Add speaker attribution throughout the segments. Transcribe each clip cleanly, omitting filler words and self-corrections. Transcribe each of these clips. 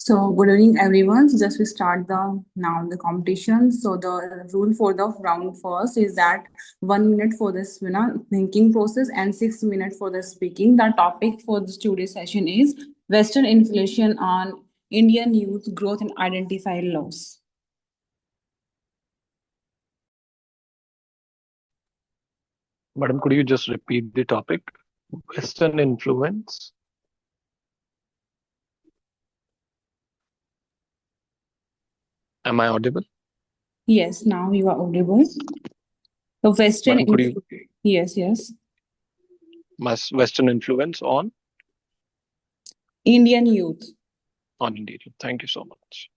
Speaker 1: So good evening, everyone. So just we start the competition. So the rule for the round first is that 1 minute for this thinking process and 6 minutes for the speaking. The topic for the studio session is Western inflation on Indian youth growth and identify loss.
Speaker 2: Madam, could you just repeat the topic? Western influence. Am I audible?
Speaker 1: Yes, now you are audible. So Western,
Speaker 2: Madam, could you
Speaker 1: yes,
Speaker 2: Western influence
Speaker 1: Indian youth.
Speaker 2: on India? Thank you so much.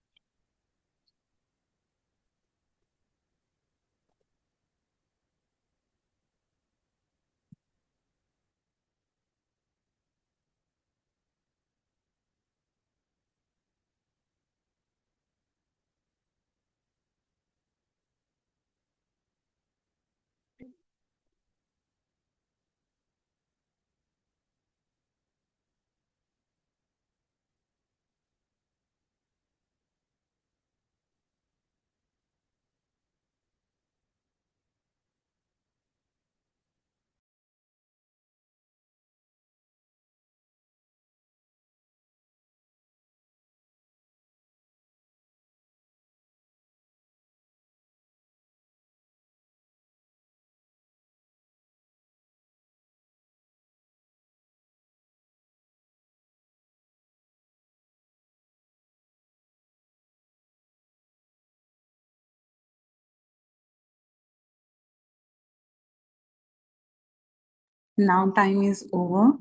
Speaker 1: Now time is over.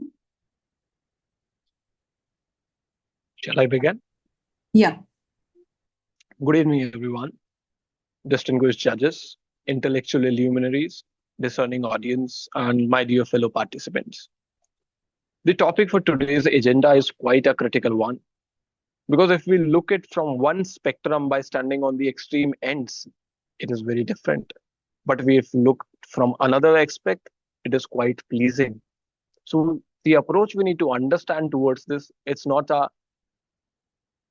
Speaker 2: Shall I begin?
Speaker 1: Yeah.
Speaker 2: Good evening, everyone. Distinguished judges, intellectual luminaries, discerning audience, and my dear fellow participants. The topic for today's agenda is quite a critical one because if we look at from one spectrum by standing on the extreme ends, it is very different. But if we look from another aspect, it is quite pleasing. So the approach we need to understand towards this, it's not a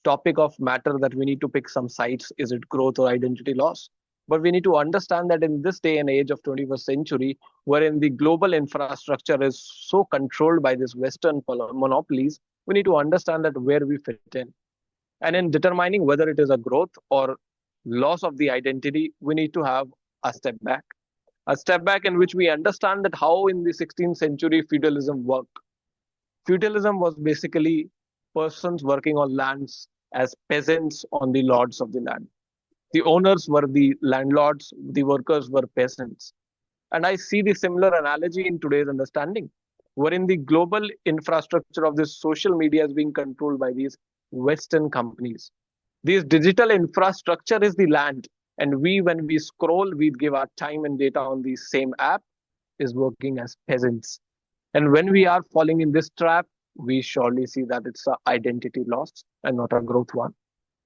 Speaker 2: topic of matter that we need to pick some sides, is it growth or identity loss? But we need to understand that in this day and age of 21st century, wherein the global infrastructure is so controlled by these Western monopolies, we need to understand that where we fit in. And in determining whether it is a growth or loss of the identity, we need to have a step back. A step back in which we understand that how in the 16th century feudalism worked. Feudalism was basically persons working on lands as peasants on the lords of the land. The owners were the landlords, the workers were peasants. And I see the similar analogy in today's understanding, wherein the global infrastructure of this social media is being controlled by these Western companies. This digital infrastructure is the land. And we, when we scroll, we give our time and data on the same app, is working as peasants. And when we are falling in this trap, we surely see that it's an identity loss and not a growth one.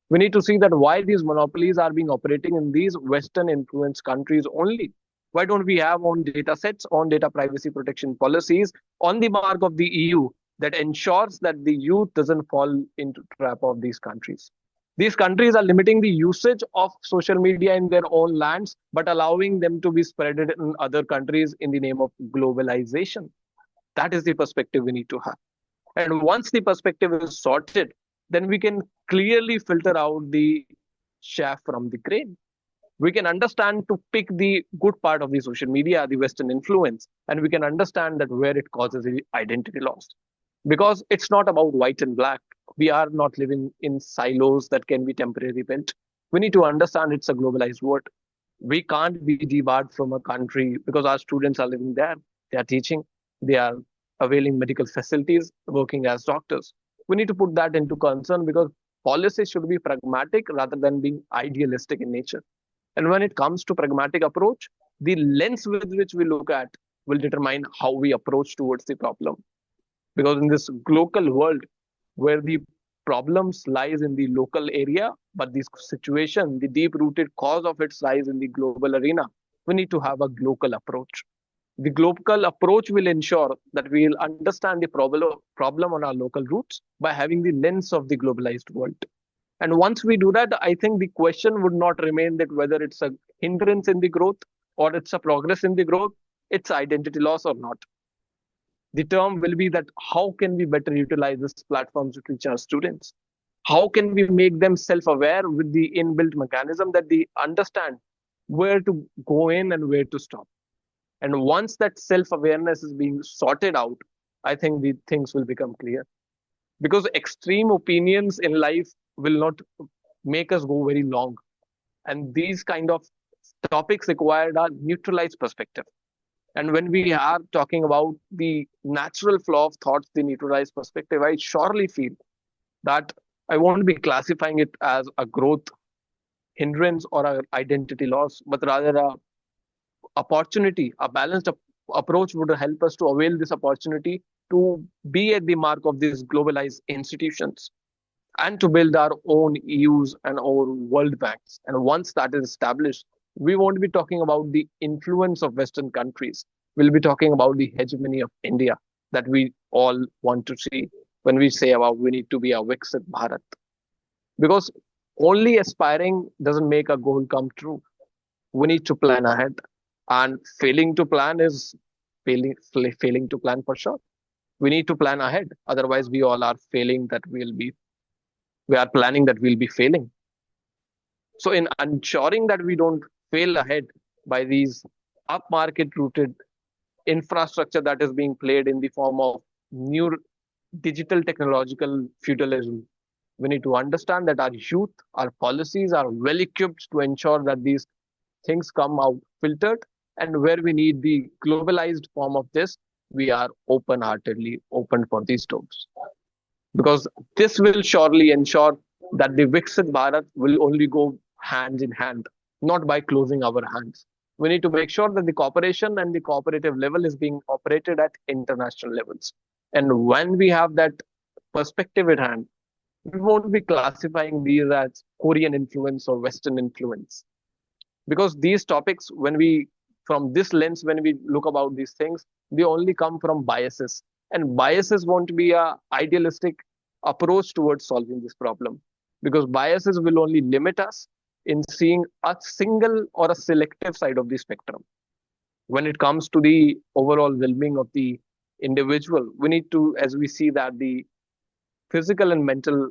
Speaker 2: We need to see that why these monopolies are being operating in these Western influenced countries only. Why don't we have own data sets, on data privacy protection policies on the mark of the EU that ensures that the youth doesn't fall into trap of these countries? These countries are limiting the usage of social media in their own lands, but allowing them to be spread in other countries in the name of globalization. That is the perspective we need to have. And once the perspective is sorted, then we can clearly filter out the chaff from the grain. We can understand to pick the good part of the social media, the Western influence, and we can understand that where it causes the identity loss. Because it's not about white and black. We are not living in silos that can be temporarily built. We need to understand it's a globalized world. We can't be debarred from a country because our students are living there. They are teaching. They are availing medical facilities, working as doctors. We need to put that into concern because policy should be pragmatic rather than being idealistic in nature. And when it comes to pragmatic approach, the lens with which we look at will determine how we approach towards the problem. Because in this local world where the problems lies in the local area, but this situation, the deep rooted cause of its lies in the global arena, we need to have a global approach. The global approach will ensure that we will understand the problem on our local roots by having the lens of the globalized world. And once we do that, I think the question would not remain that whether it's a hindrance in the growth or it's a progress in the growth, it's identity loss or not. The term will be that how can we better utilize these platforms to teach our students? How can we make them self-aware with the inbuilt mechanism that they understand where to go in and where to stop? And once that self-awareness is being sorted out, I think the things will become clear. Because extreme opinions in life will not make us go very long. And these kind of topics required a neutralized perspective. And when we are talking about the natural flow of thoughts, the neutralized perspective, I surely feel that I won't be classifying it as a growth hindrance or an identity loss, but rather a opportunity. A balanced approach would help us to avail this opportunity to be at the mark of these globalized institutions and to build our own EUs and our world banks. And once that is established, we won't be talking about the influence of Western countries. We'll be talking about the hegemony of India that we all want to see when we say about we need to be a Viksit Bharat. Because only aspiring doesn't make a goal come true. We need to plan ahead. And failing to plan is failing to plan for sure. We need to plan ahead. Otherwise, we all are failing that we are planning that we'll be failing. So, in ensuring that we don't fail ahead by these upmarket rooted infrastructure that is being played in the form of new digital technological feudalism, we need to understand that our youth, our policies are well equipped to ensure that these things come out filtered. And where we need the globalized form of this, we are open heartedly open for these doors because this will surely ensure that the Viksit Bharat will only go hand in hand, not by closing our hands. We need to make sure that the cooperation and the cooperative level is being operated at international levels. And when we have that perspective at hand, we won't be classifying these as Korean influence or Western influence. Because these topics, when we, from this lens, when we look about these things, they only come from biases. And biases won't be a idealistic approach towards solving this problem. Because biases will only limit us in seeing a single or a selective side of the spectrum. When it comes to the overall well-being of the individual, we need to, as we see that the physical and mental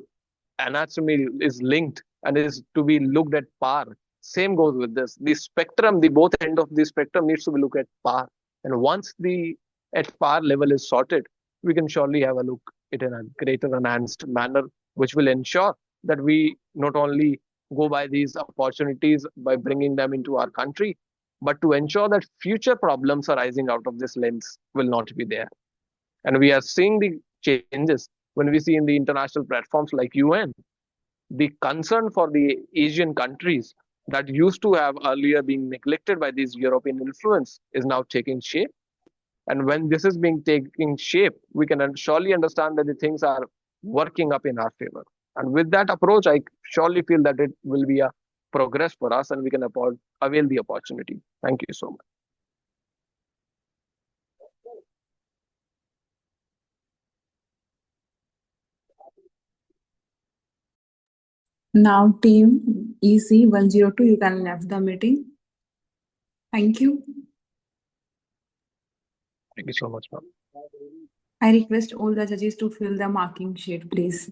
Speaker 2: anatomy is linked and is to be looked at par. Same goes with this. The spectrum, the both end of the spectrum needs to be looked at par. And once the at par level is sorted, we can surely have a look at it in a greater enhanced manner, which will ensure that we not only go by these opportunities by bringing them into our country, but to ensure that future problems arising out of this lens will not be there. And we are seeing the changes when we see in the international platforms like UN, the concern for the Asian countries that used to have earlier been neglected by this European influence is now taking shape. And when this is being taking shape, we can surely understand that the things are working up in our favor. And with that approach, I surely feel that it will be a progress for us and we can avail the opportunity. Thank you so much.
Speaker 1: Now, team EC102, you can left the meeting. Thank you.
Speaker 2: Thank you so much, ma'am.
Speaker 1: I request all the judges to fill the marking sheet, please.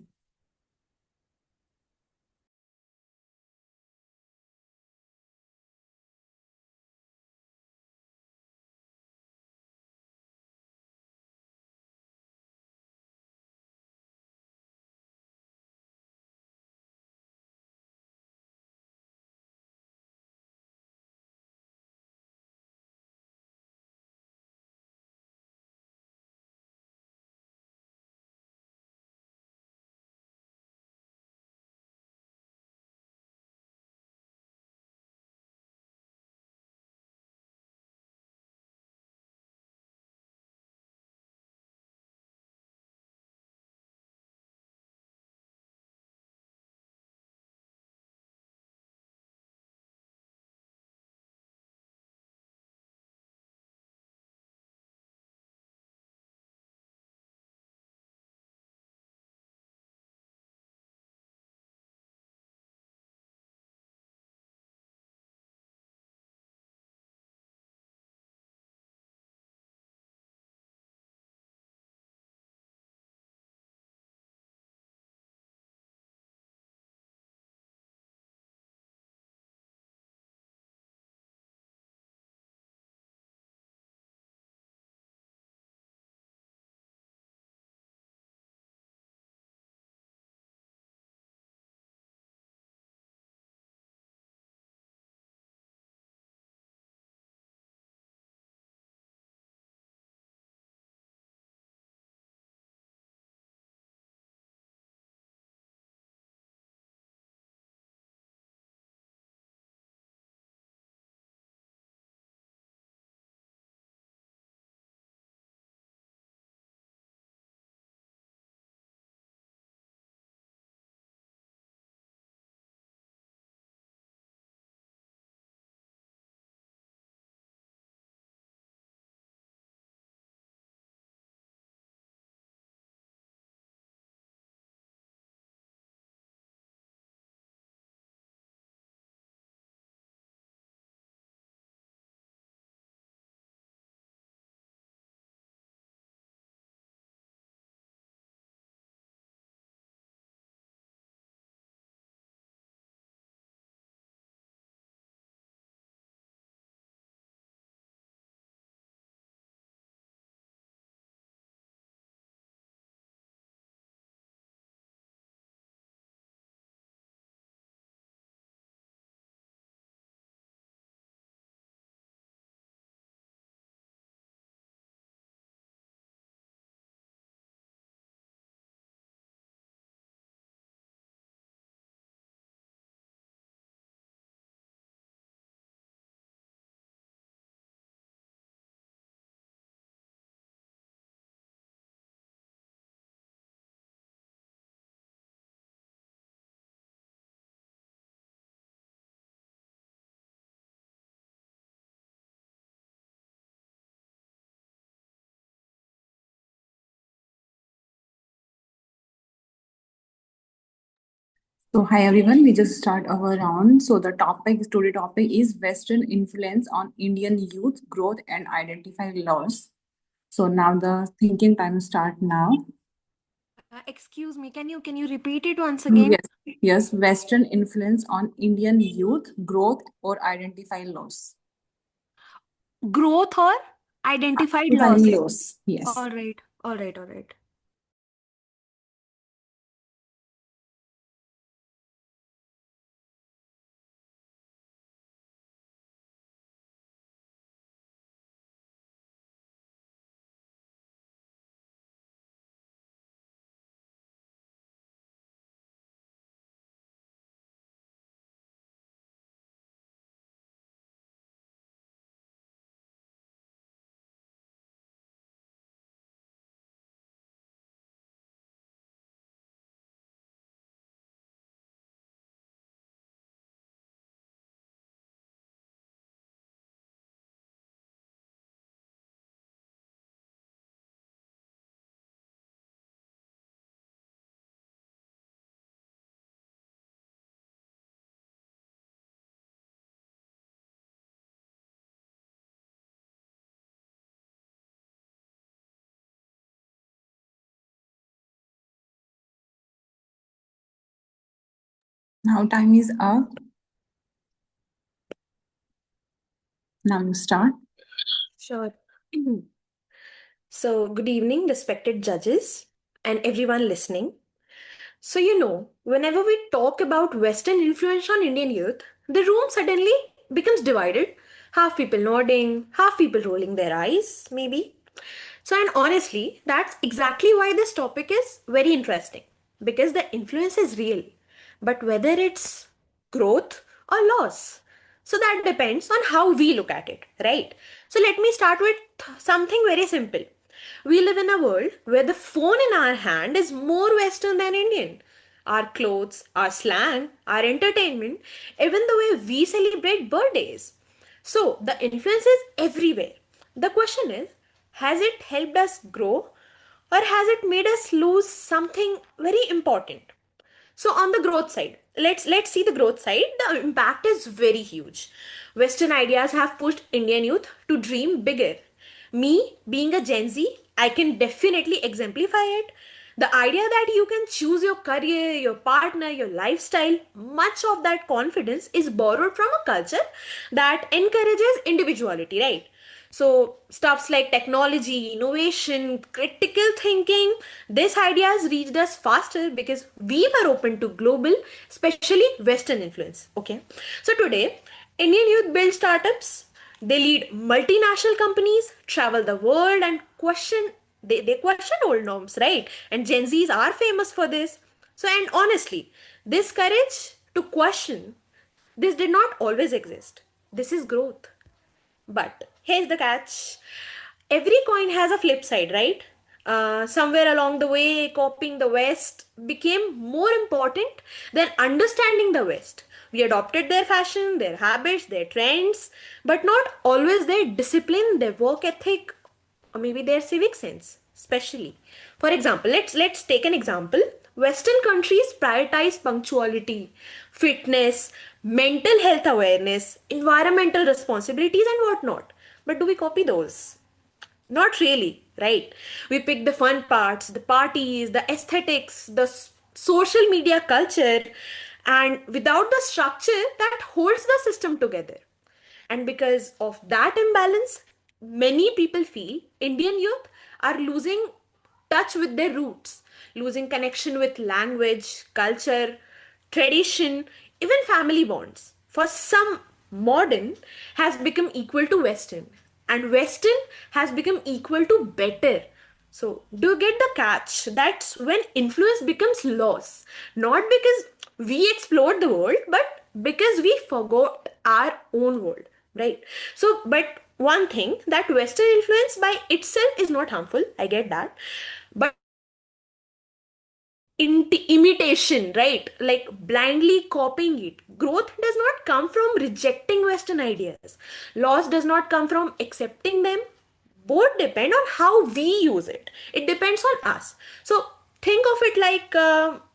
Speaker 1: So hi everyone, we just start our round. So the today topic is Western influence on Indian youth growth and identify loss. So now the thinking time start now.
Speaker 3: Excuse me, can you repeat it once again?
Speaker 1: Yes, yes, Western influence on Indian youth growth or identify loss.
Speaker 3: Growth or identified
Speaker 1: Identify
Speaker 3: loss?
Speaker 1: loss. Yes.
Speaker 3: All right, all right, all right.
Speaker 1: Now time is up. Now you start.
Speaker 3: Sure. So, good evening, respected judges and everyone listening. So, whenever we talk about Western influence on Indian youth, the room suddenly becomes divided. Half people nodding, half people rolling their eyes, maybe. So, and honestly, that's exactly why this topic is very interesting because the influence is real. But whether it's growth or loss, so that depends on how we look at it, right? So, let me start with something very simple. We live in a world where the phone in our hand is more Western than Indian. Our clothes, our slang, our entertainment, even the way we celebrate birthdays. So the influence is everywhere. The question is, has it helped us grow or has it made us lose something very important? So on the growth side, let's see the growth side. The impact is very huge. Western ideas have pushed Indian youth to dream bigger. Me being a Gen Z, I can definitely exemplify it. The idea that you can choose your career, your partner, your lifestyle, much of that confidence is borrowed from a culture that encourages individuality, right? So stuffs like technology, innovation, critical thinking, these ideas reached us faster because we were open to global, especially Western influence. Okay. So today, Indian youth build startups, they lead multinational companies, travel the world and they question old norms, right? And Gen Zs are famous for this. So and honestly, this courage to question, this did not always exist. This is growth. But here's the catch, every coin has a flip side, right? Somewhere along the way, copying the West became more important than understanding the West. We adopted their fashion, their habits, their trends, but not always their discipline, their work ethic, or maybe their civic sense, especially. For example, let's take an example. Western countries prioritize punctuality, fitness, mental health awareness, environmental responsibilities, and whatnot. But do we copy those? Not really, right? We pick the fun parts, the parties, the aesthetics, the social media culture, and without the structure that holds the system together. And because of that imbalance, many people feel Indian youth are losing touch with their roots, losing connection with language, culture, tradition, even family bonds. For some, modern has become equal to Western, and Western has become equal to better. So, do you get the catch? That's when influence becomes loss. Not because we explored the world, but because we forgot our own world, right? So, but one thing that Western influence by itself is not harmful, I get that, but imitation, right? Like blindly copying it. Growth does not come from rejecting Western ideas, loss does not come from accepting them. Both depend on how we use it, it depends on us. So think of it like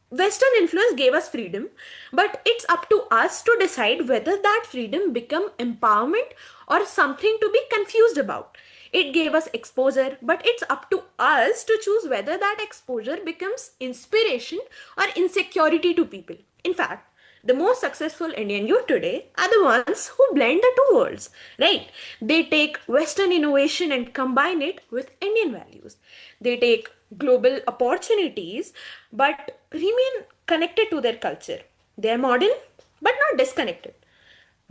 Speaker 3: Western influence gave us freedom, but it's up to us to decide whether that freedom become empowerment or something to be confused about. It gave us exposure, but it's up to us to choose whether that exposure becomes inspiration or insecurity to people. In fact, the most successful Indian youth today are the ones who blend the two worlds, right? They take Western innovation and combine it with Indian values. They take global opportunities but remain connected to their culture. They are modern but not disconnected.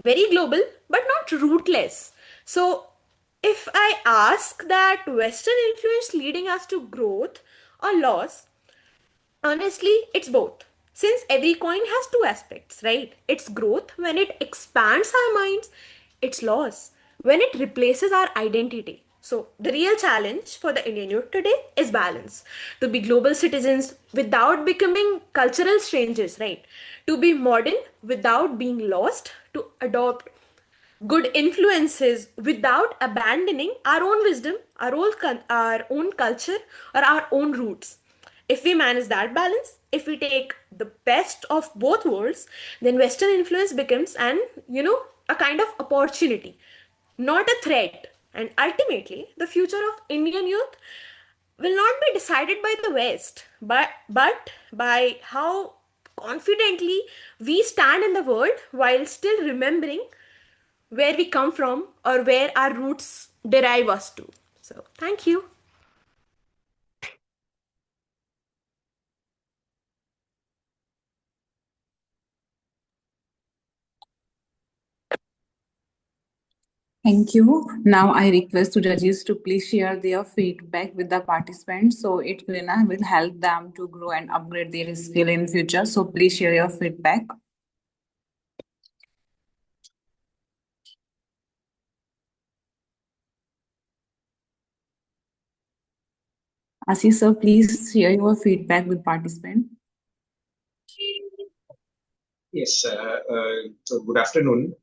Speaker 3: Very global but not rootless. So, if I ask that Western influence leading us to growth or loss, honestly, it's both. Since every coin has two aspects, right? It's growth when it expands our minds, it's loss when it replaces our identity. So, the real challenge for the Indian youth today is balance. To be global citizens without becoming cultural strangers, right? To be modern without being lost, to adopt good influences without abandoning our own wisdom, our own culture, or our own roots. If we manage that balance, if we take the best of both worlds, then Western influence becomes a kind of opportunity, not a threat. And ultimately, the future of Indian youth will not be decided by the West, but by how confidently we stand in the world while still remembering where we come from or where our roots derive us to. So, thank you.
Speaker 1: Thank you. Now I request the judges to please share their feedback with the participants so it will help them to grow and upgrade their skill in future. So please share your feedback. Ashish sir, please share your feedback with participants.
Speaker 4: Yes, so good afternoon.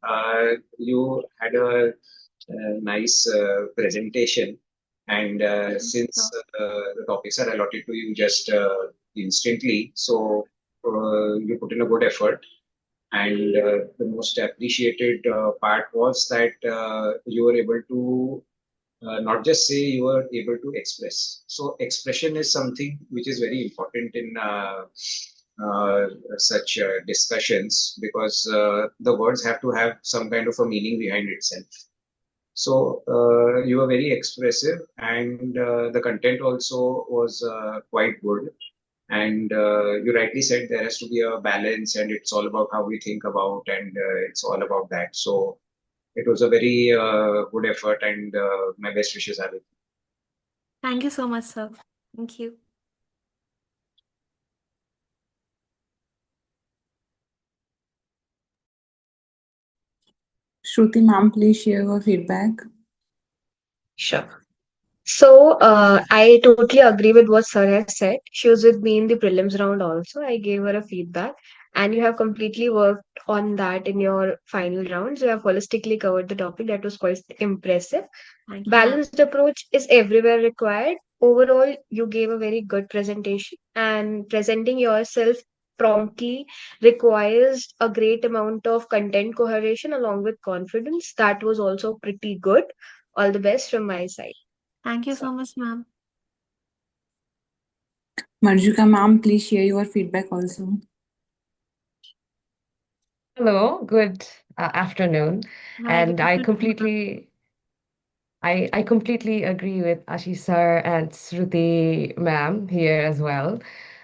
Speaker 4: You had a nice presentation, and since the topics are allotted to you just instantly, so you put in a good effort. And the most appreciated part was that you were able to not just say, you were able to express. So expression is something which is very important in such discussions, because the words have to have some kind of a meaning behind itself. So you were very expressive, and the content also was quite good. And you rightly said there has to be a balance, and it's all about how we think about, and it's all about that. So it was a very good effort, and my best wishes are with you.
Speaker 3: Thank you so much, sir. Thank you.
Speaker 1: Shruti ma'am, please share your feedback.
Speaker 5: Sure. So, I totally agree with what Sir has said. She was with me in the prelims round also. I gave her a feedback, and you have completely worked on that in your final rounds. You have holistically covered the topic. That was quite impressive.
Speaker 3: Thank you, ma'am.
Speaker 5: Balanced approach is everywhere required. Overall, you gave a very good presentation, and presenting yourself promptly requires a great amount of content cohesion along with confidence. That was also pretty good. All the best from my side.
Speaker 3: Thank you so much, ma'am.
Speaker 1: Marjuka ma'am, please share your feedback also.
Speaker 6: Hello, good afternoon.
Speaker 3: Hi, good
Speaker 6: And
Speaker 3: afternoon, ma'am.
Speaker 6: I completely agree with Ashish sir and Shruti ma'am here as well.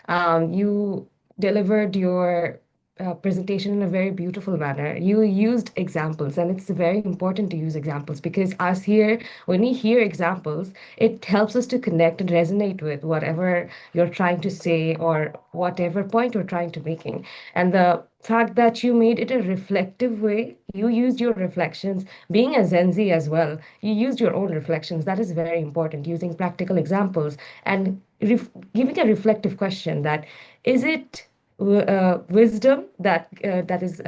Speaker 6: You delivered your presentation in a very beautiful manner. You used examples, and it's very important to use examples because us here, when we hear examples, it helps us to connect and resonate with whatever you're trying to say or whatever point you're trying to making. And the fact that you made it a reflective way, you used your reflections, being a Gen Z as well, you used your own reflections. That is very important, using practical examples and giving a reflective question that is it wisdom that is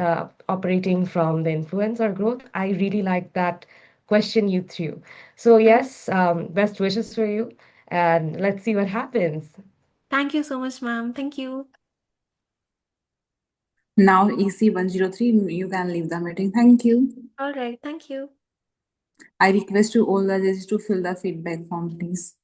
Speaker 6: operating from the influence or growth? I really like that question you threw. So yes, best wishes for you, and let's see what happens.
Speaker 3: Thank you so much, ma'am. Thank you.
Speaker 1: Now EC103, you can leave the meeting. Thank you.
Speaker 3: All right, thank you.
Speaker 1: I request you all the judges to fill the feedback form, please.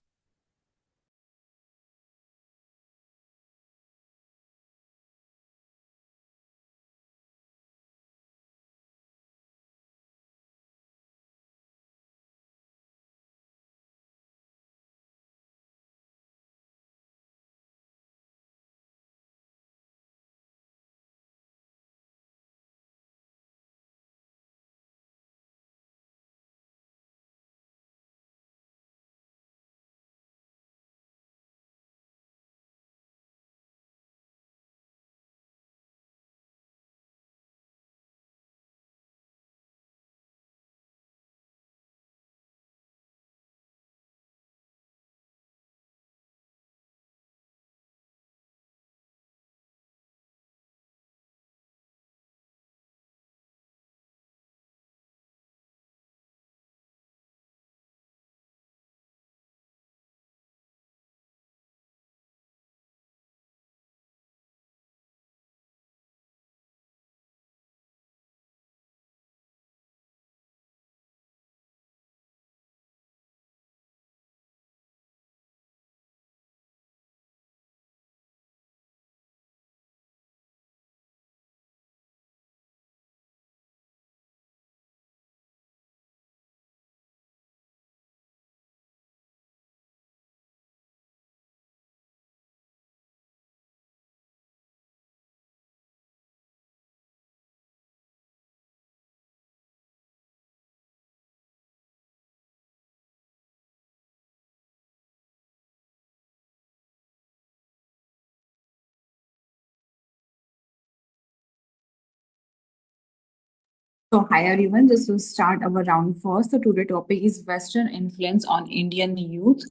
Speaker 1: So hi everyone, just to start our round first. So today topic is Western influence on Indian youth,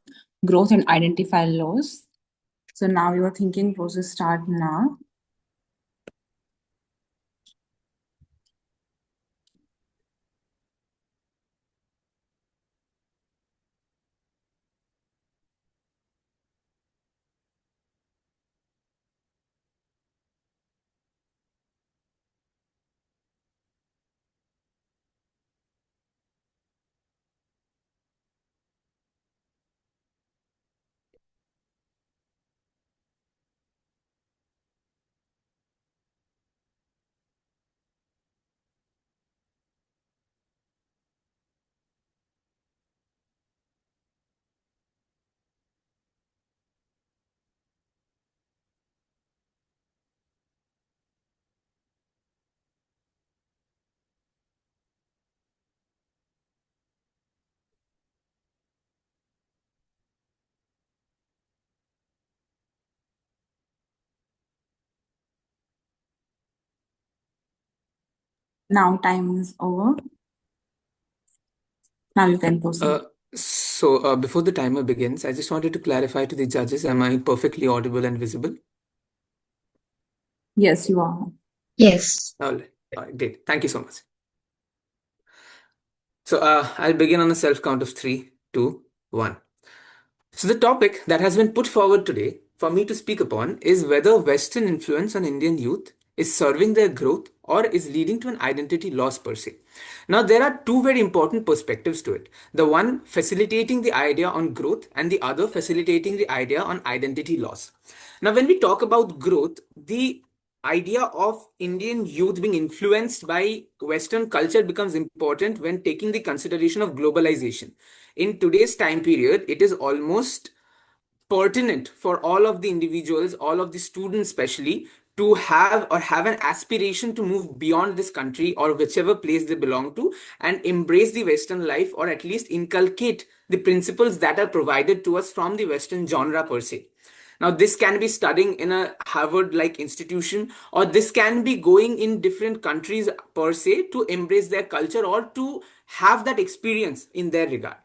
Speaker 1: growth and identify laws. So now your thinking process start now. Now time is over. Now you can proceed.
Speaker 7: Before the timer begins, I just wanted to clarify to the judges, am I perfectly audible and visible?
Speaker 1: Yes, you are.
Speaker 5: Yes.
Speaker 7: All right, great. Thank you so much. I'll begin on a self count of 3, 2, 1. So, the topic that has been put forward today for me to speak upon is whether Western influence on Indian youth is serving their growth or is leading to an identity loss per se. Now, there are two very important perspectives to it. The one facilitating the idea on growth, and the other facilitating the idea on identity loss. Now, when we talk about growth, the idea of Indian youth being influenced by Western culture becomes important when taking the consideration of globalization. In today's time period, it is almost pertinent for all of the individuals, all of the students especially, to have an aspiration to move beyond this country or whichever place they belong to and embrace the Western life, or at least inculcate the principles that are provided to us from the Western genre per se. Now, this can be studying in a Harvard like institution, or this can be going in different countries per se to embrace their culture or to have that experience in their regard.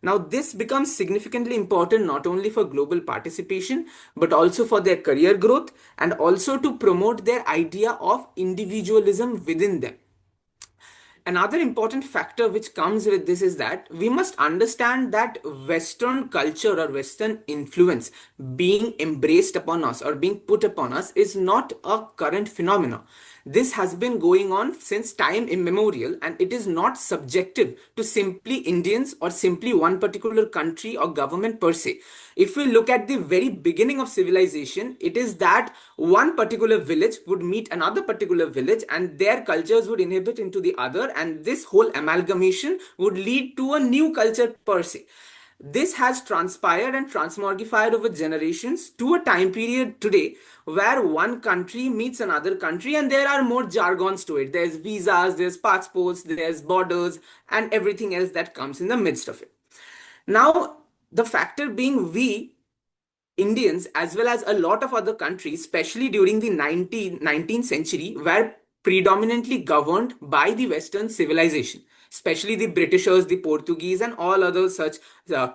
Speaker 7: Now, this becomes significantly important not only for global participation, but also for their career growth and also to promote their idea of individualism within them. Another important factor which comes with this is that we must understand that Western culture or Western influence being embraced upon us or being put upon us is not a current phenomenon. This has been going on since time immemorial, and it is not subjective to simply Indians or simply one particular country or government per se. If we look at the very beginning of civilization, it is that one particular village would meet another particular village and their cultures would inhabit into the other, and this whole amalgamation would lead to a new culture per se. This has transpired and transmogrified over generations to a time period today where one country meets another country and there are more jargons to it. There's visas, there's passports, there's borders, and everything else that comes in the midst of it. Now, the factor being we Indians, as well as a lot of other countries, especially during the 19th century, were predominantly governed by the Western civilization, especially the Britishers, the Portuguese, and all other such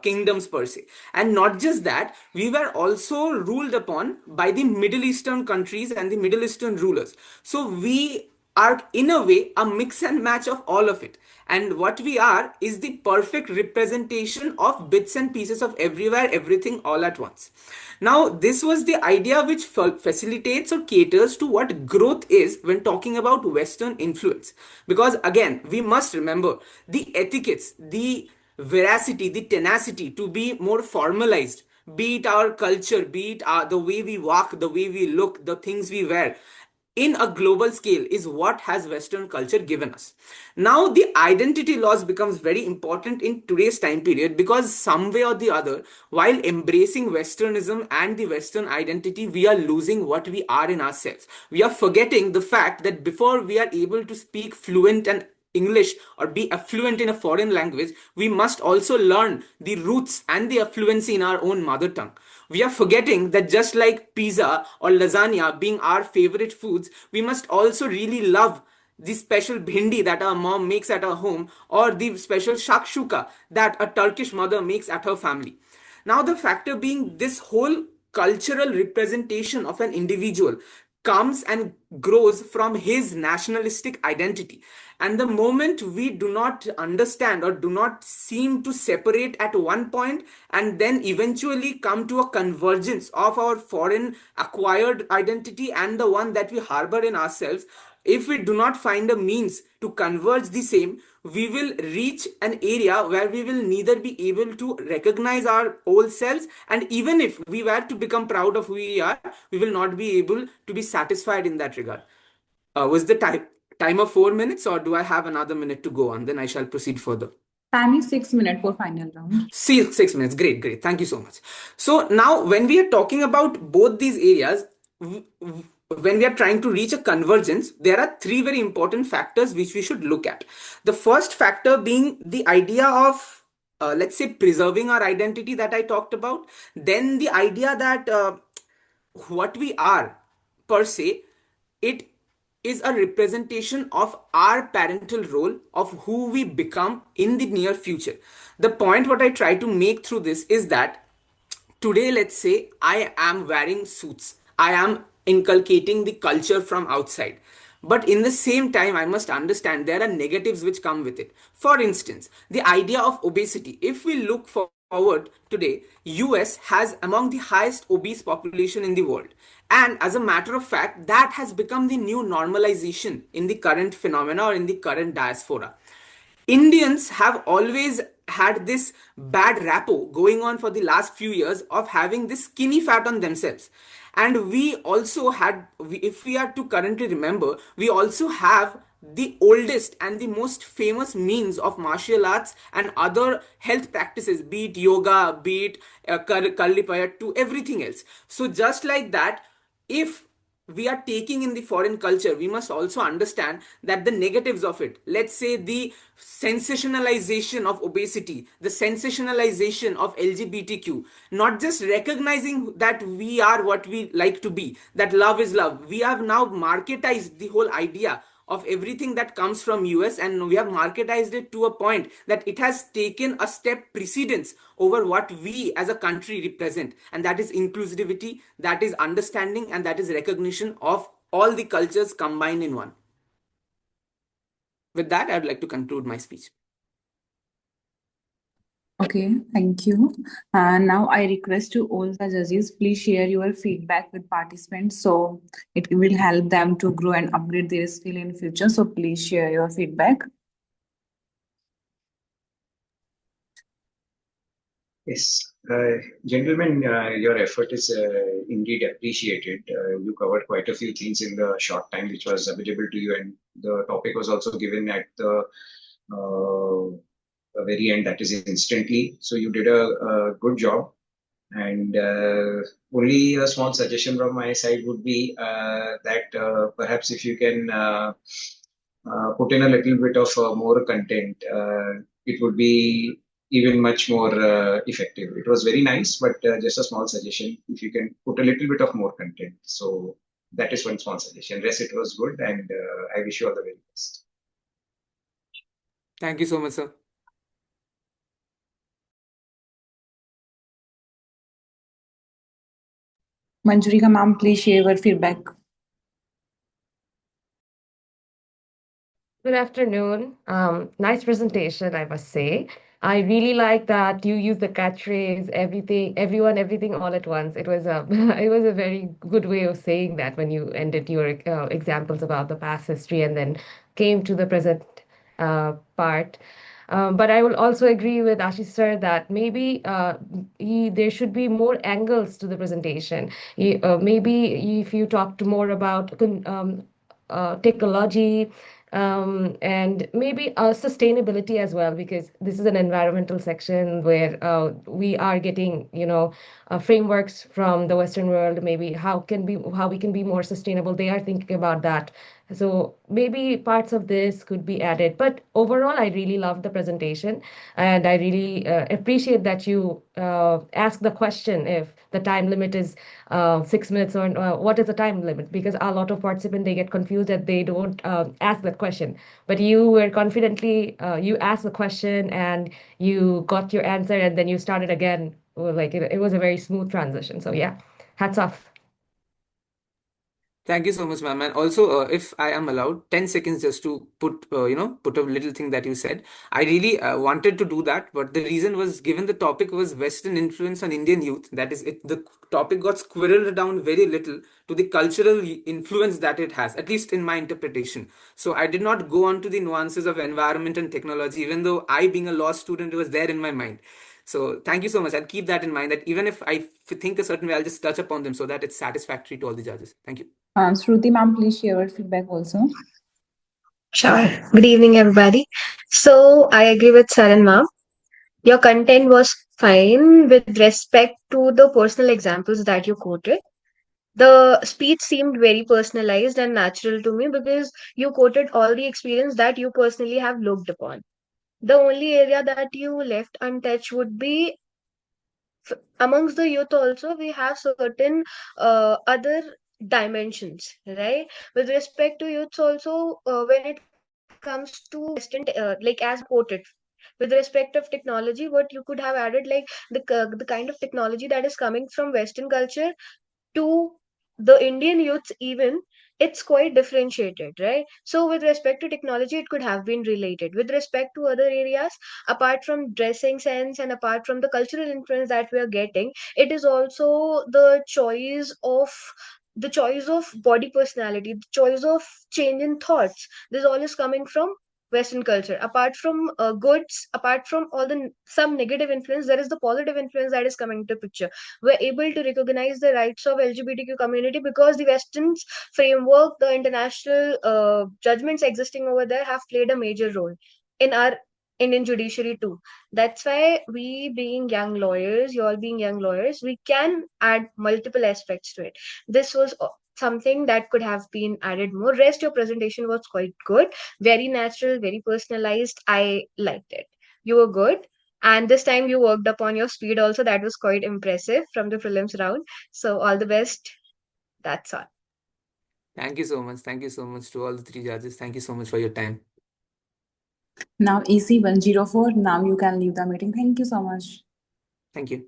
Speaker 7: kingdoms per se. And not just that, we were also ruled upon by the Middle Eastern countries and the Middle Eastern rulers. So we are in a way a mix and match of all of it, and what we are is the perfect representation of bits and pieces of everywhere, everything all at once. Now this was the idea which facilitates or caters to what growth is when talking about Western influence, because again we must remember the etiquettes, the veracity, the tenacity to be more formalized, be it our culture, be it the way we walk, the way we look, the things we wear in a global scale is what has Western culture given us. Now the identity loss becomes very important in today's time period, because some way or the other, while embracing Westernism and the Western identity, we are losing what we are in ourselves. We are forgetting the fact that before we are able to speak fluent and English or be affluent in a foreign language, we must also learn the roots and the affluency in our own mother tongue. We are forgetting that just like pizza or lasagna being our favorite foods, we must also really love the special bhindi that our mom makes at our home, or the special shakshuka that a Turkish mother makes at her family. Now, the factor being this whole cultural representation of an individual comes and grows from his nationalistic identity. And the moment we do not understand or do not seem to separate at one point and then eventually come to a convergence of our foreign acquired identity and the one that we harbor in ourselves, if we do not find a means to converge the same, we will reach an area where we will neither be able to recognize our old selves, and even if we were to become proud of who we are, we will not be able to be satisfied in that regard. Was the timer 4 minutes, or do I have another minute to go on? Then I shall proceed further.
Speaker 1: Time is 6 minutes for final round.
Speaker 7: 6 minutes. Great. Thank you so much. So now when we are talking about both these areas, when we are trying to reach a convergence, there are three very important factors which we should look at. The first factor being the idea of, let's say, preserving our identity that I talked about. Then the idea that what we are per se, it is a representation of our parental role of who we become in the near future. The point what I try to make through this is that today, let's say I am wearing suits, I am inculcating the culture from outside, but in the same time I must understand there are negatives which come with it. For instance, the idea of obesity. If we look forward today, US has among the highest obese population in the world, and as a matter of fact that has become the new normalization in the current phenomena or in the current diaspora. Indians have always had this bad rapport going on for the last few years of having this skinny fat on themselves. And we also had, if we are to currently remember, we also have the oldest and the most famous means of martial arts and other health practices, be it yoga, be it Karli to everything else. So just like that, if we are taking in the foreign culture, we must also understand that the negatives of it, let's say the sensationalization of obesity, the sensationalization of LGBTQ, not just recognizing that we are what we like to be, that love is love. We have now marketized the whole idea of everything that comes from US, and we have marketized it to a point that it has taken a step precedence over what we as a country represent, and that is inclusivity, that is understanding, and that is recognition of all the cultures combined in one. With that, I'd like to conclude my speech.
Speaker 1: Okay, thank you. Now I request to all the judges, please share your feedback with participants so it will help them to grow and upgrade their skill in future. So please share your feedback.
Speaker 4: Yes, gentlemen, your effort is indeed appreciated. You covered quite a few things in the short time which was available to you, and the topic was also given at the very end, that is instantly. So you did a good job. And only a small suggestion from my side would be that perhaps if you can put in a little bit of more content, it would be even much more effective. It was very nice, but just a small suggestion if you can put a little bit of more content. So that is one small suggestion. Rest, it was good, and I wish you all the very best.
Speaker 7: Thank you so much, sir.
Speaker 1: Manjurika ma'am, please share your feedback.
Speaker 6: Good afternoon. Nice presentation, I must say. I really like that you use the catchphrase everything, everyone, everything all at once. It was a it was a very good way of saying that when you ended your examples about the past history and then came to the present part. But I will also agree with Ashish sir that maybe there should be more angles to the presentation. Maybe if you talked more about technology and maybe sustainability as well, because this is an environmental section where we are getting, frameworks from the Western world. Maybe how we can be more sustainable. They are thinking about that. So maybe parts of this could be added. But overall, I really loved the presentation, and I really appreciate that you ask the question if the time limit is 6 minutes or what is the time limit, because a lot of participants they get confused that they don't ask that question. But you were confidently you asked the question and you got your answer, and then you started again. Well, like it was a very smooth transition. So yeah, hats off.
Speaker 7: Thank you so much, ma'am. And also, if I am allowed 10 seconds just to put a little thing that you said. I really wanted to do that, but the reason was given the topic was Western influence on Indian youth. That is, the topic got squirreled down very little to the cultural influence that it has, at least in my interpretation. So I did not go on to the nuances of environment and technology, even though I, being a law student, it was there in my mind. So thank you so much. I'll keep that in mind that even if I think a certain way, I'll just touch upon them so that it's satisfactory to all the judges. Thank you.
Speaker 1: Shruti ma'am, please share your feedback also.
Speaker 5: Sure. Good evening, everybody. So I agree with Saran ma'am. Your content was fine with respect to the personal examples that you quoted. The speech seemed very personalized and natural to me because you quoted all the experience that you personally have looked upon. The only area that you left untouched would be amongst the youth also we have certain other dimensions, right? With respect to youths also, when it comes to western like as quoted, with respect of technology, what you could have added, like the kind of technology that is coming from western culture to the Indian youths, even it's quite differentiated, right? So, with respect to technology, it could have been related. With respect to other areas, apart from dressing sense and apart from the cultural influence that we are getting, it is also the choice of body personality, the choice of change in thoughts. This all is coming from Western culture. Apart from goods, apart from all the some negative influence, there is the positive influence that is coming to picture. We're able to recognize the rights of LGBTQ community because the Western's framework, the international judgments existing over there have played a major role in our Indian judiciary too. That's why we being young lawyers, you all being young lawyers, we can add multiple aspects to it. This was something that could have been added more. Rest, your presentation was quite good, very natural, very personalized. I liked it. You were good. And this time you worked upon your speed also. That was quite impressive from the prelims round. So all the best. That's all.
Speaker 7: Thank you so much. Thank you so much to all the three judges. Thank you so much for your time.
Speaker 1: Now EC 104. Now you can leave the meeting. Thank you so much.
Speaker 7: Thank you.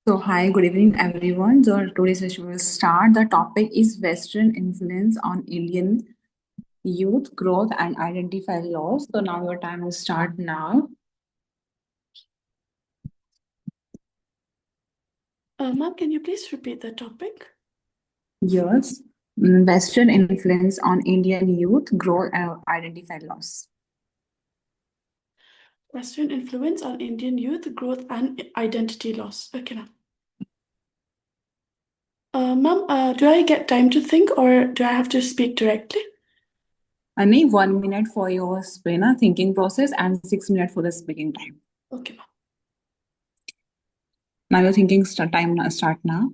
Speaker 1: So, hi, good evening, everyone. So, today's session will start. The topic is Western influence on Indian youth growth and identify laws. So, now your time will start now.
Speaker 8: Ma'am, can you please repeat the topic?
Speaker 1: Yes, Western influence on Indian youth growth and identify laws.
Speaker 8: Western influence on Indian youth growth and identity loss. Okay, ma'am. Ma'am, do I get time to think or do I have to speak directly?
Speaker 1: I need 1 minute for your thinking process and 6 minutes for the speaking time.
Speaker 8: Okay, ma'am.
Speaker 1: Now your thinking time start now.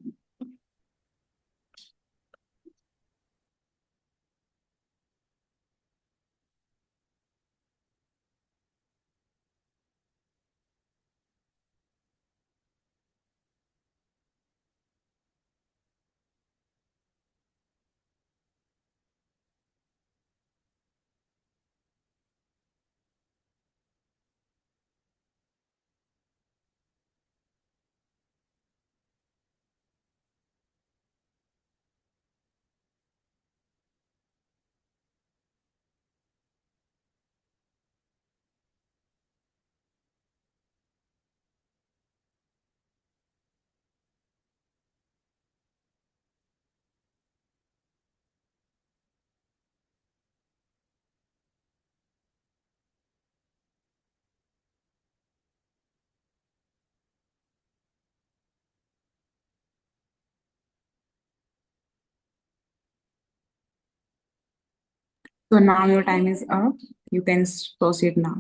Speaker 1: So now your time is up. You can proceed now.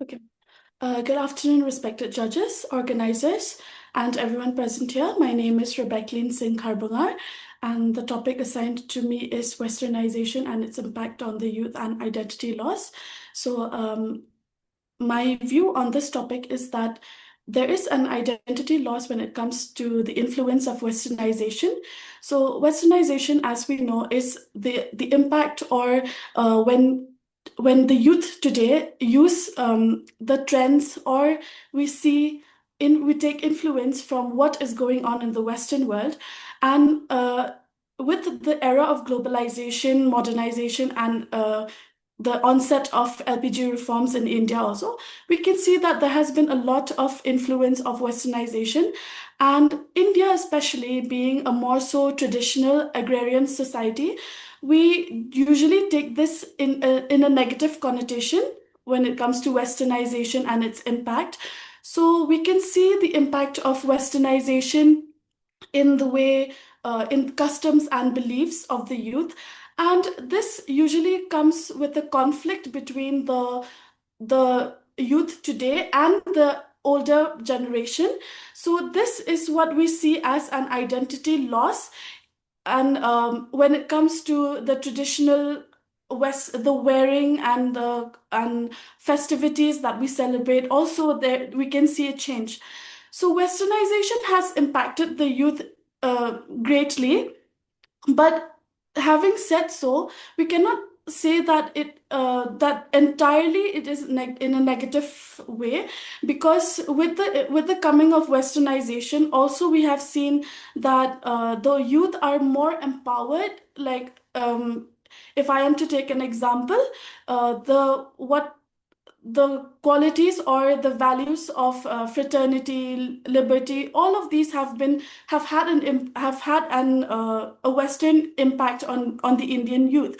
Speaker 8: Okay. Good afternoon, respected judges, organizers, and everyone present here. My name is Rebecca Singh Kharbungar, and the topic assigned to me is Westernization and its impact on the youth and identity loss. So, my view on this topic is that there is an identity loss when it comes to the influence of Westernization. So, Westernization, as we know, is the impact or when the youth today use the trends or we take influence from what is going on in the Western world, and with the era of globalization, modernization, and the onset of LPG reforms in India also, we can see that there has been a lot of influence of Westernization. And India, especially being a more so traditional agrarian society, we usually take this in a negative connotation when it comes to Westernization and its impact. So we can see the impact of Westernization in the way, in customs and beliefs of the youth. And this usually comes with a conflict between the youth today and the older generation. So this is what we see as an identity loss. And when it comes to the traditional the wearing and the and festivities that we celebrate, also there we can see a change. So Westernization has impacted the youth greatly, but having said so, we cannot say that that entirely it is in a negative way, because with the coming of Westernization, also we have seen that the youth are more empowered. Like if I am to take an example, the qualities or the values of fraternity, liberty, all of these have had a Western impact on the Indian youth.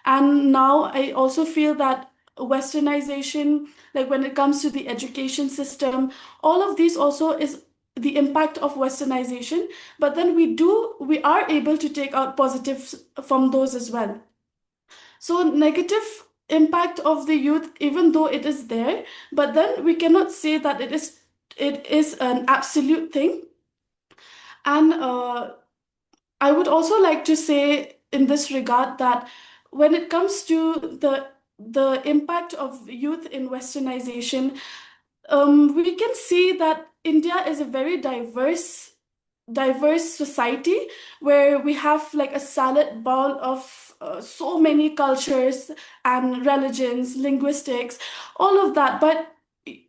Speaker 8: And now I also feel that Westernization, like when it comes to the education system, all of these also is the impact of Westernization. But then we are able to take out positives from those as well. So negative impact of the youth, even though it is there, but then we cannot say that it is an absolute thing. And I would also like to say in this regard that when it comes to the impact of youth in Westernization, we can see that India is a very diverse society where we have like a salad bowl of so many cultures and religions, linguistics, all of that. But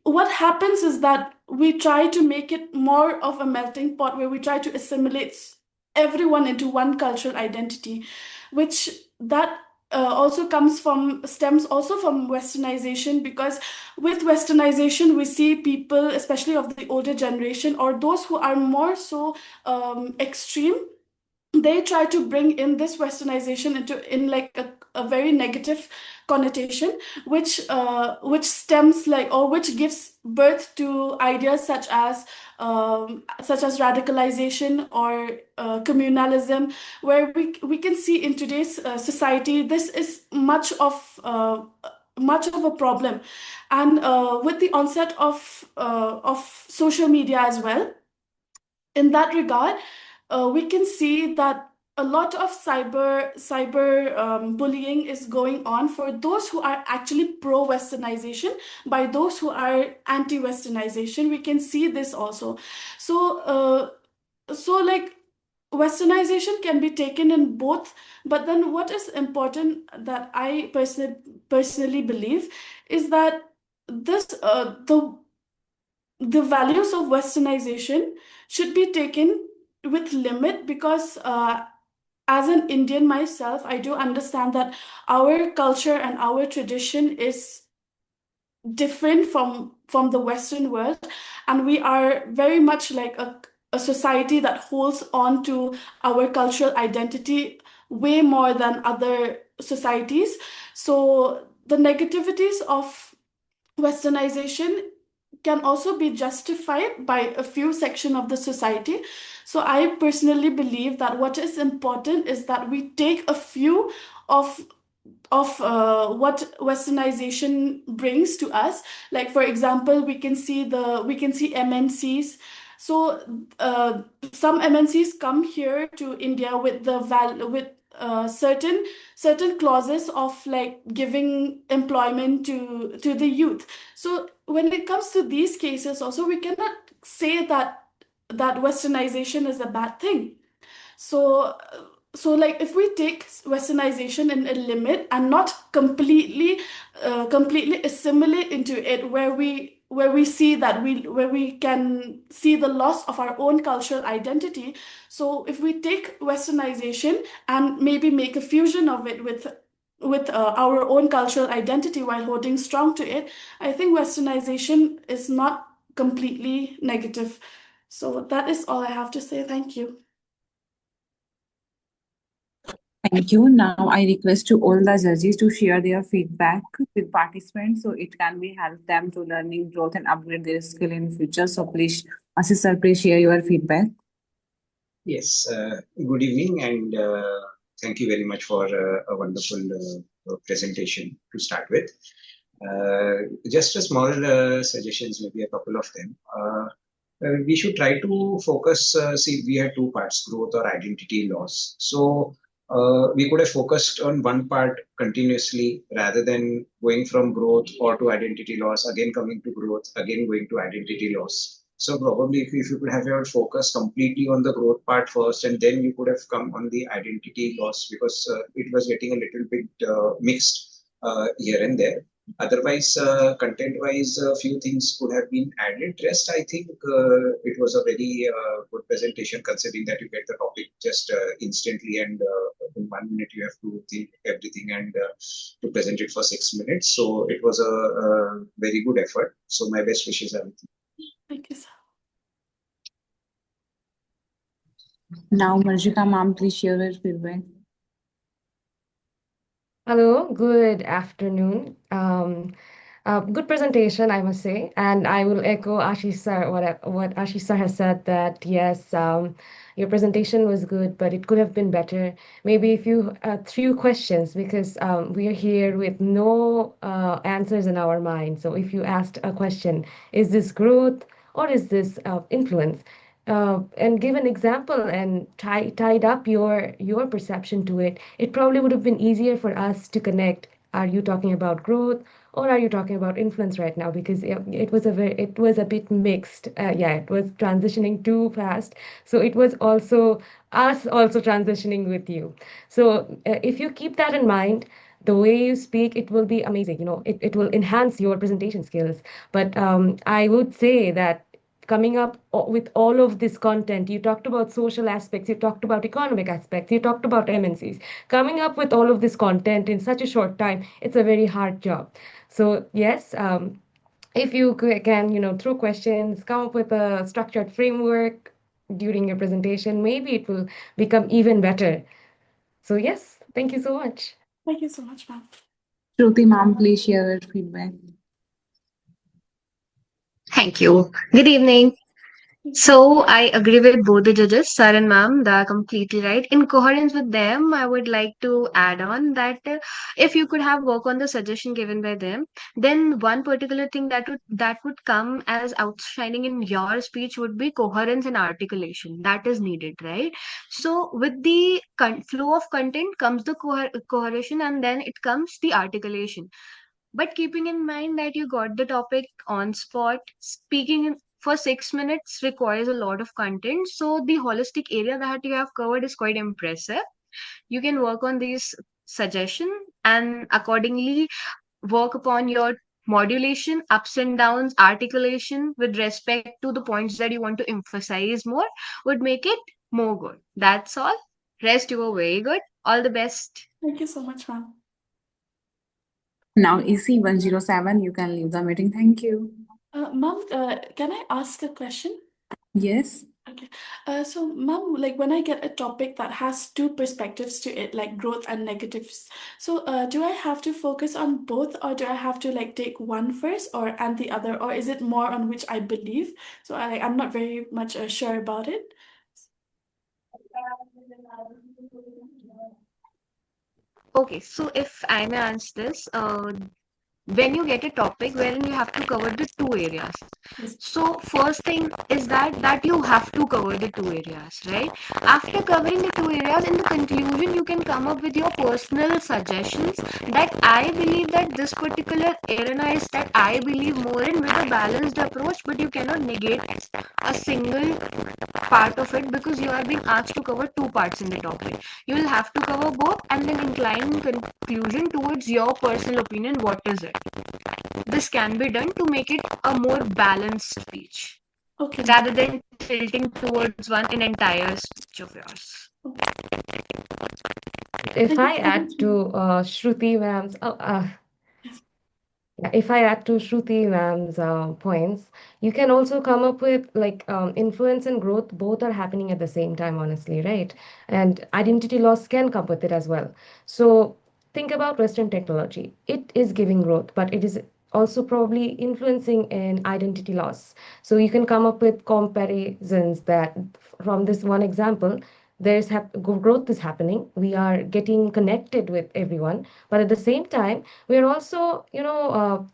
Speaker 8: what happens is that we try to make it more of a melting pot where we try to assimilate everyone into one cultural identity, which that also stems also from westernization, because with westernization we see people, especially of the older generation or those who are more so extreme, they try to bring in this westernization in like a very negative connotation, which stems like, or which gives birth to ideas such as radicalization or communalism, where we can see in today's society this is much of a problem. And with the onset of social media as well, in that regard, we can see that a lot of cyber bullying is going on for those who are actually pro westernization by those who are anti westernization. We can see this also. So like westernization can be taken in both, but then what is important that I personally believe is that this the values of westernization should be taken with limit, because as an Indian myself, I do understand that our culture and our tradition is different from the Western world, and we are very much like a society that holds on to our cultural identity way more than other societies. So the negativities of westernization can also be justified by a few section of the society. So I personally believe that what is important is that we take a few of what westernization brings to us. Like for example, we can see MNCs. So some MNCs come here to India with certain clauses of like giving employment to the youth. So when it comes to these cases also, we cannot say that westernization is a bad thing. So like if we take westernization in a limit and not completely assimilate into it, where we see that where we can see the loss of our own cultural identity. So if we take westernization and maybe make a fusion of it with our own cultural identity while holding strong to it, I think westernization is not completely negative. So that is all I have to say. Thank you.
Speaker 1: Thank you. Now I request to all the judges to share their feedback with participants so it can be help them to learning growth and upgrade their skill in future. So please, Ashish sir, please share your feedback.
Speaker 4: Yes, good evening, and thank you very much for a wonderful presentation to start with. Just a small suggestions, maybe a couple of them. We should try to focus, see, we had two parts, growth or identity loss. So we could have focused on one part continuously rather than going from growth or to identity loss, again coming to growth, again going to identity loss. So probably if you could have your focus completely on the growth part first, and then you could have come on the identity loss, because it was getting a little bit mixed here and there. Otherwise, content-wise, a few things could have been added. Rest, I think it was a very good presentation, considering that you get the topic just instantly, and in 1 minute you have to think everything and to present it for 6 minutes. So it was a very good effort. So my best wishes, everything.
Speaker 8: Thank you, sir.
Speaker 1: Now, Marjika ma'am, please share your feedback.
Speaker 6: Hello, good afternoon. Good presentation, I must say, and I will echo Ashish sir, what Ashish sir has said, that yes, your presentation was good, but it could have been better. Maybe if you few questions, because we are here with no answers in our mind. So if you asked a question, is this growth or is this influence? And give an example and tied up your perception to it, it probably would have been easier for us to connect. Are you talking about growth or are you talking about influence right now? Because it was a bit mixed. Yeah, it was transitioning too fast. So it was also us also transitioning with you. So if you keep that in mind, the way you speak, it will be amazing. It will enhance your presentation skills. But I would say that coming up with all of this content. You talked about social aspects, you talked about economic aspects, you talked about MNCs. Coming up with all of this content in such a short time, it's a very hard job. So yes, if you can, throw questions, come up with a structured framework during your presentation, maybe it will become even better. So yes, thank you so much.
Speaker 8: Thank you so much, ma'am.
Speaker 1: Shruti ma'am, please share your feedback.
Speaker 5: Thank you. Good evening. So I agree with both the judges, sir and ma'am. They are completely right. In coherence with them, I would like to add on that if you could have work on the suggestion given by them, then one particular thing that would come as outshining in your speech would be coherence and articulation. That is needed, right? So with the flow of content comes the cohesion, and then it comes the articulation. But keeping in mind that you got the topic on spot, for 6 minutes requires a lot of content. So the holistic area that you have covered is quite impressive. You can work on these suggestion and accordingly work upon your modulation, ups and downs, articulation with respect to the points that you want to emphasize more would make it more good. That's all. Rest, you were very good. All the best.
Speaker 8: Thank you so much, ma'am.
Speaker 1: Now, EC107, you can leave the meeting. Thank you.
Speaker 8: Ma'am, can I ask a question?
Speaker 1: Yes.
Speaker 8: Okay. So, ma'am, like when I get a topic that has two perspectives to it, like growth and negatives, so do I have to focus on both, or do I have to like take one first, or and the other, or is it more on which I believe? So I'm not very much sure about it.
Speaker 5: Okay, so if I may answer this, when you get a topic wherein you have to cover the two areas,
Speaker 8: Yes.
Speaker 5: so first thing is that you have to cover the two areas, right? After covering the two areas, in the conclusion you can come up with your personal suggestions that I believe that this particular arena is that I believe more in with a balanced approach, but you cannot negate a single part of it because you are being asked to cover two parts in the topic. You will have to cover both and then incline in conclusion towards your personal opinion. What is it? This can be done to make it a more balanced speech
Speaker 8: Okay, ma'am.
Speaker 5: rather than tilting towards one in entire speech of yours.
Speaker 6: If
Speaker 8: Thank you
Speaker 6: I
Speaker 8: so much,
Speaker 6: add to
Speaker 8: ma'am.
Speaker 6: Shruti ma'am's,
Speaker 8: Yes.
Speaker 6: if I add to Shruti ma'am's points, you can also come up with like influence and growth both are happening at the same time, honestly, right? And identity loss can come with it as well. So think about Western technology. It is giving growth, but it is also probably influencing in identity loss. So you can come up with comparisons that from this one example, growth is happening. We are getting connected with everyone, but at the same time, we are also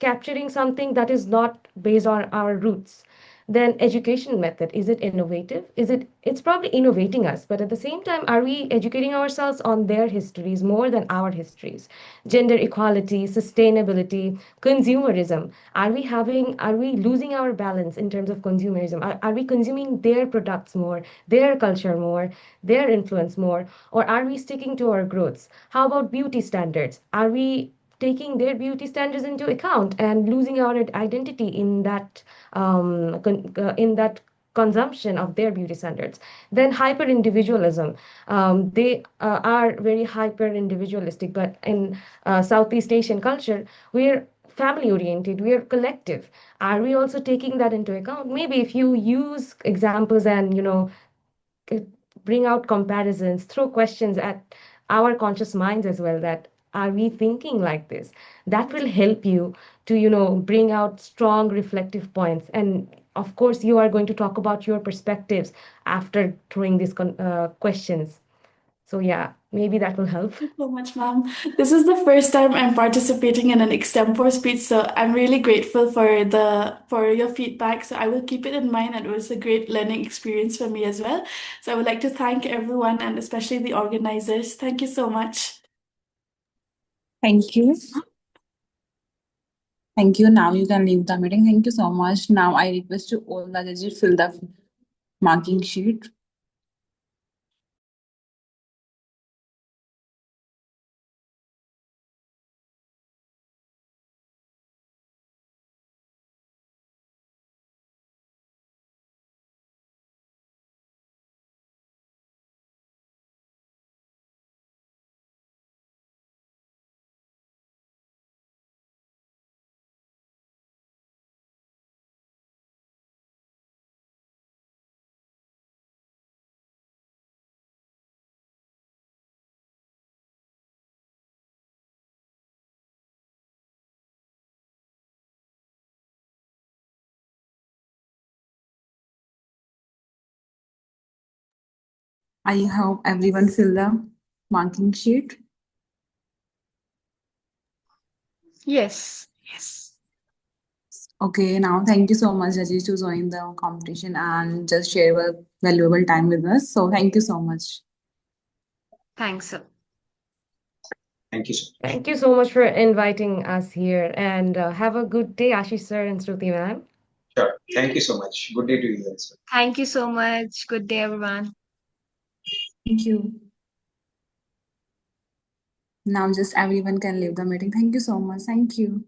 Speaker 6: capturing something that is not based on our roots. Then education method, is it innovative? It's probably innovating us, but at the same time, are we educating ourselves on their histories more than our histories? Gender equality, sustainability, consumerism, are we losing our balance in terms of consumerism? Are we consuming their products more, their culture more, their influence more, or are we sticking to our growths? How about beauty standards? Are we taking their beauty standards into account and losing our identity in that consumption of their beauty standards? Then hyper individualism. They are very hyper individualistic, but in Southeast Asian culture, we're family oriented, we are collective. Are we also taking that into account? Maybe if you use examples and bring out comparisons, throw questions at our conscious minds as well, that are we thinking like this? That will help you to bring out strong reflective points. And of course you are going to talk about your perspectives after throwing these questions. So yeah, maybe that will help.
Speaker 8: Thank you so much, ma'am. This is the first time I'm participating in an extempore speech, so I'm really grateful for your feedback. So I will keep it in mind, and it was a great learning experience for me as well. So I would like to thank everyone and especially the organizers. Thank you so much.
Speaker 1: Thank you. Thank you. Now you can leave the meeting. Thank you so much. Now I request to all the judges fill the marking sheet. I hope everyone fill the marking sheet.
Speaker 5: Yes.
Speaker 1: Okay, now thank you so much, Judges, to join the competition and just share your valuable time with us. So thank you so much.
Speaker 5: Thanks, sir.
Speaker 4: Thank you so much.
Speaker 6: Thank you so much for inviting us here, and have a good day, Ashish sir and Shruti ma'am.
Speaker 4: Sure. Thank you so much. Good day to you as well.
Speaker 5: Thank you so much. Good day, everyone.
Speaker 1: Thank you. Now just everyone can leave the meeting. Thank you so much. Thank you.